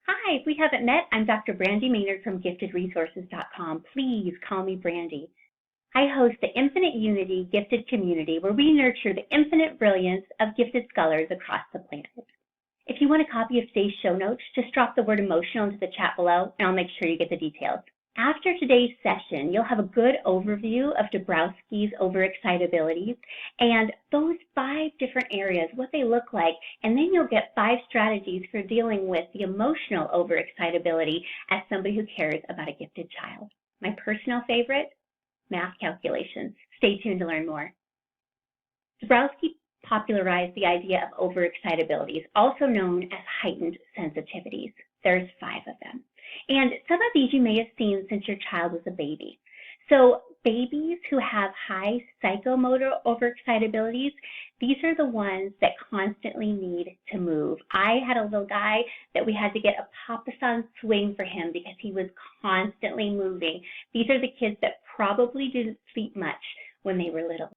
Hi, if we haven't met, I'm Dr. Brandi Maynard from giftedresources.com. Please call me Brandi. I host the Infinite Unity Gifted Community where we nurture the infinite brilliance of gifted scholars across the planet. If you want a copy of today's show notes, just drop the word emotional into the chat below and I'll make sure you get the details. After today's session, you'll have a good overview of Dabrowski's Overexcitabilities and those 5 different areas, what they look like, and then you'll get 5 strategies for dealing with the emotional overexcitability as somebody who cares about a gifted child. My personal favorite, math calculations. Stay tuned to learn more. Dabrowski popularized the idea of overexcitabilities, also known as heightened sensitivities. There's 5 of them. And some of these you may have seen since your child was a baby. So babies who have high psychomotor overexcitabilities, these are the ones that constantly need to move. I had a little guy that we had to get a papasan swing for him because he was constantly moving. These are the kids that probably didn't sleep much when they were little.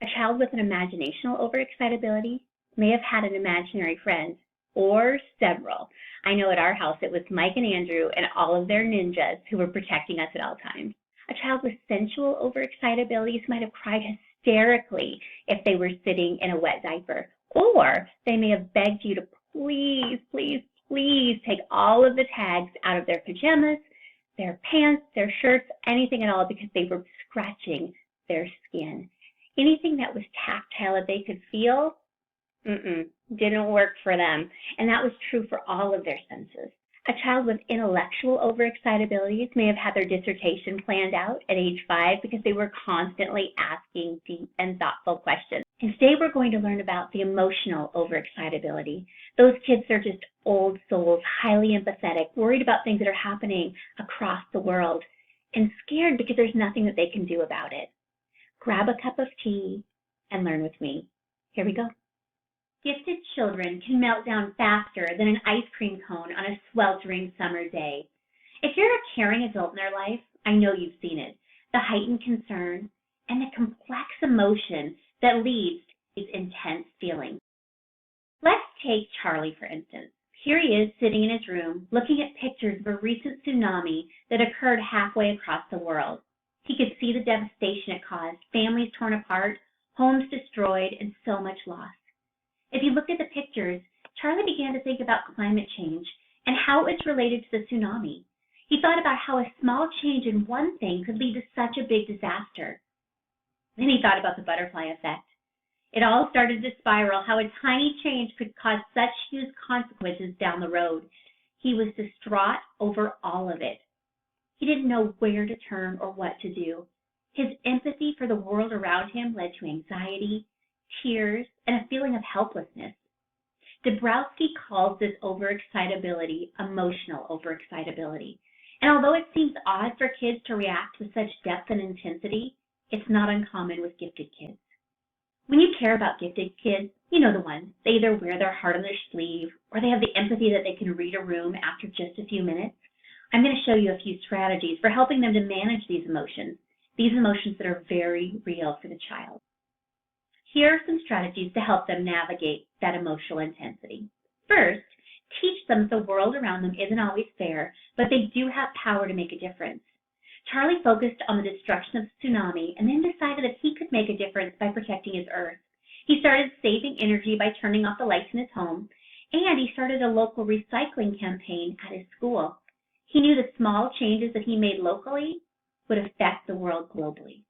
A child with an imaginational overexcitability may have had an imaginary friend or several. I know at our house it was Mike and Andrew and all of their ninjas who were protecting us at all times. A child with sensual overexcitabilities might have cried hysterically if they were sitting in a wet diaper, or they may have begged you to please, please, please take all of the tags out of their pajamas, their pants, their shirts, anything at all because they were scratching their skin. Anything that was tactile that they could feel, didn't work for them. And that was true for all of their senses. A child with intellectual overexcitabilities may have had their dissertation planned out at age 5 because they were constantly asking deep and thoughtful questions. And today we're going to learn about the emotional overexcitability. Those kids are just old souls, highly empathetic, worried about things that are happening across the world, and scared because there's nothing that they can do about it. Grab a cup of tea and learn with me. Here we go. Gifted children can melt down faster than an ice cream cone on a sweltering summer day. If you're a caring adult in their life, I know you've seen it. The heightened concern and the complex emotion that leads to these intense feelings. Let's take Charlie, for instance. Here he is sitting in his room looking at pictures of a recent tsunami that occurred halfway across the world. He could see the devastation it caused, families torn apart, homes destroyed, and so much loss. As he looked at the pictures, Charlie began to think about climate change and how it's related to the tsunami. He thought about how a small change in one thing could lead to such a big disaster. Then he thought about the butterfly effect. It all started to spiral, how a tiny change could cause such huge consequences down the road. He was distraught over all of it. He didn't know where to turn or what to do. His empathy for the world around him led to anxiety, tears, and a feeling of helplessness. Dabrowski calls this overexcitability emotional overexcitability. And although it seems odd for kids to react with such depth and intensity, it's not uncommon with gifted kids. When you care about gifted kids, you know the ones. They either wear their heart on their sleeve or they have the empathy that they can read a room after just a few minutes. I'm going to show you a few strategies for helping them to manage these emotions that are very real for the child. Here are some strategies to help them navigate that emotional intensity. First, teach them that the world around them isn't always fair, but they do have power to make a difference. Charlie focused on the destruction of the tsunami and then decided that he could make a difference by protecting his earth. He started saving energy by turning off the lights in his home, and he started a local recycling campaign at his school. He knew the small changes that he made locally would affect the world globally.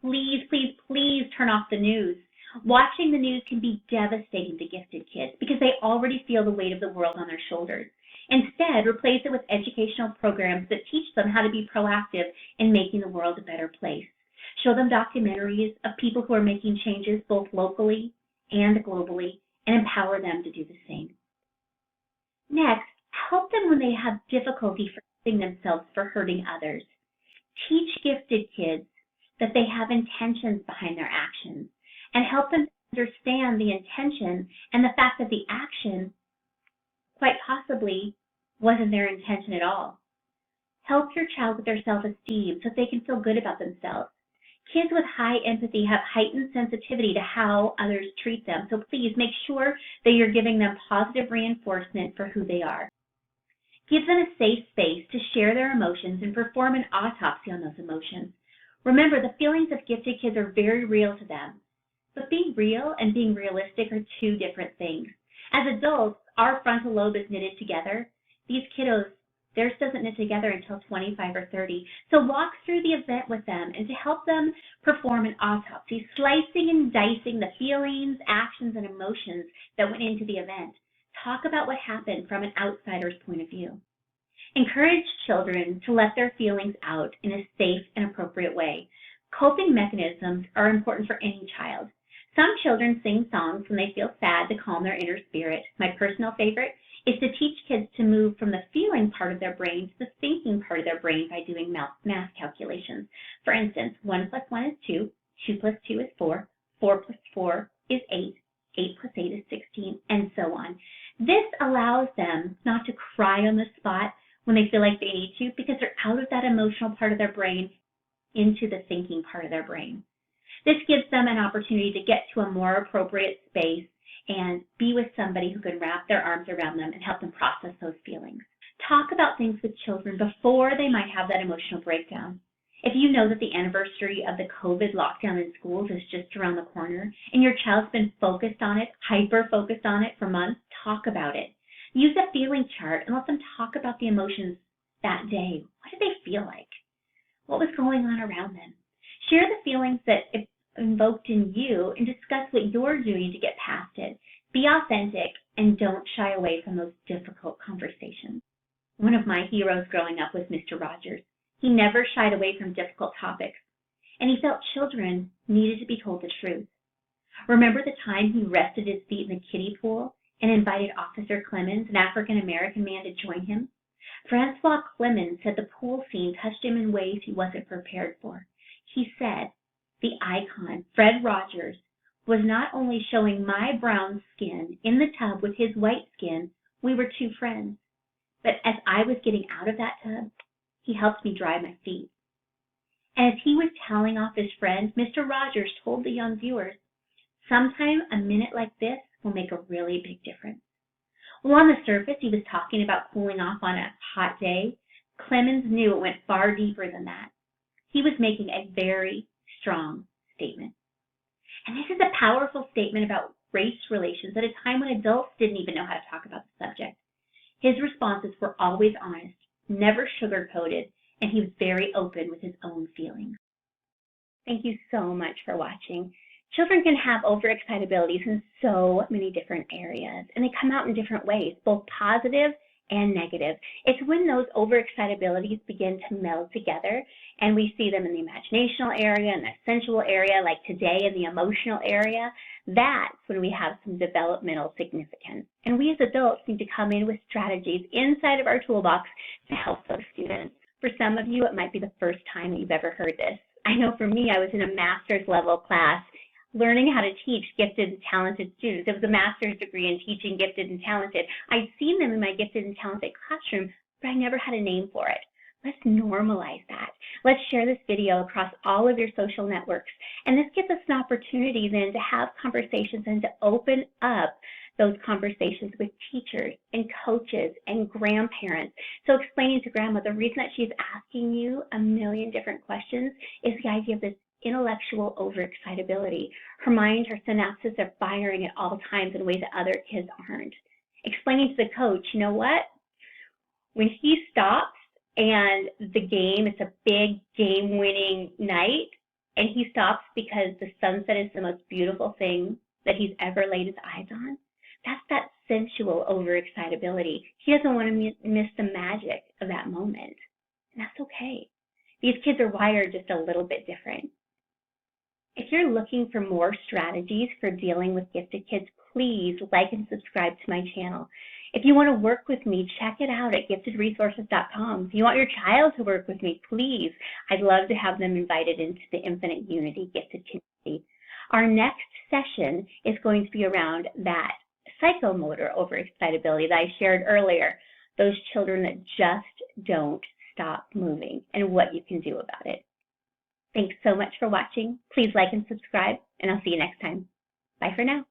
Please, please, please turn off the news. Watching the news can be devastating to gifted kids because they already feel the weight of the world on their shoulders. Instead, replace it with educational programs that teach them how to be proactive in making the world a better place. Show them documentaries of people who are making changes both locally and globally and empower them to do the same. Next, help them when they have difficulty forgiving themselves for hurting others. Teach gifted kids that they have intentions behind their actions and help them understand the intention and the fact that the action quite possibly wasn't their intention at all. Help your child with their self-esteem so they can feel good about themselves. Kids with high empathy have heightened sensitivity to how others treat them, so please make sure that you're giving them positive reinforcement for who they are. Give them a safe space to share their emotions and perform an autopsy on those emotions. Remember, the feelings of gifted kids are very real to them. But being real and being realistic are two different things. As adults, our frontal lobe is knitted together. These kiddos, theirs doesn't knit together until 25 or 30. So walk through the event with them and to help them perform an autopsy, slicing and dicing the feelings, actions, and emotions that went into the event. Talk about what happened from an outsider's point of view. Encourage children to let their feelings out in a safe and appropriate way. Coping mechanisms are important for any child. Some children sing songs when they feel sad to calm their inner spirit. My personal favorite is to teach kids to move from the feeling part of their brain to the thinking part of their brain by doing math calculations. For instance, 1 plus 1 is 2, 2 plus 2 is 4, 4 plus 4 is 8, 8 plus 8 is 16, and so on. This allows them not to cry on the spot when they feel like they need to, because they're out of that emotional part of their brain into the thinking part of their brain. This gives them an opportunity to get to a more appropriate space and be with somebody who can wrap their arms around them and help them process those feelings. Talk about things with children before they might have that emotional breakdown. If you know that the anniversary of the COVID lockdown in schools is just around the corner and your child's been focused on it, hyper-focused on it for months, talk about it. Use a feeling chart and let them talk about the emotions that day. What did they feel like? What was going on around them? Share the feelings that it invoked in you and discuss what you're doing to get past it. Be authentic and don't shy away from those difficult conversations. One of my heroes growing up was Mr. Rogers. He never shied away from difficult topics, and he felt children needed to be told the truth. Remember the time he rested his feet in the kiddie pool and invited Officer Clemens, an African-American man, to join him? Francois Clemens said the pool scene touched him in ways he wasn't prepared for. He said, "The icon, Fred Rogers, was not only showing my brown skin in the tub with his white skin, we were two friends, but as I was getting out of that tub, he helped me dry my feet." And as he was telling off his friend, Mr. Rogers told the young viewers, "Sometime a minute like this will make a really big difference." Well, on the surface, he was talking about cooling off on a hot day. Clemens knew it went far deeper than that. He was making a very strong statement. And this is a powerful statement about race relations at a time when adults didn't even know how to talk about the subject. His responses were always honest, never sugar-coated, and he was very open with his own feelings. Thank you so much for watching. Children can have overexcitabilities in so many different areas, and they come out in different ways, both positive and negative. It's when those overexcitabilities begin to meld together, and we see them in the imaginational area and the sensual area, like today in the emotional area. That's when we have some developmental significance. And we as adults need to come in with strategies inside of our toolbox to help those students. For some of you, it might be the first time that you've ever heard this. I know for me, I was in a master's level class learning how to teach gifted and talented students. It was a master's degree in teaching gifted and talented. I'd seen them in my gifted and talented classroom, but I never had a name for it. Let's normalize that. Let's share this video across all of your social networks. And this gives us an opportunity then to have conversations and to open up those conversations with teachers and coaches and grandparents. So explaining to grandma the reason that she's asking you a million different questions is the idea of this intellectual overexcitability. Her mind, her synapses are firing at all times in ways that other kids aren't. Explaining to the coach, you know what? When he stops and the game, it's a big game-winning night, and he stops because the sunset is the most beautiful thing that he's ever laid his eyes on, that's that sensual overexcitability. He doesn't want to miss the magic of that moment, and that's okay. These kids are wired just a little bit different. If you're looking for more strategies for dealing with gifted kids, please like and subscribe to my channel. If you want to work with me, check it out at giftedresources.com. If you want your child to work with me, please, I'd love to have them invited into the Infinite Unity Gifted Community. Our next session is going to be around that psychomotor overexcitability that I shared earlier, those children that just don't stop moving and what you can do about it. Thanks so much for watching. Please like and subscribe, and I'll see you next time. Bye for now.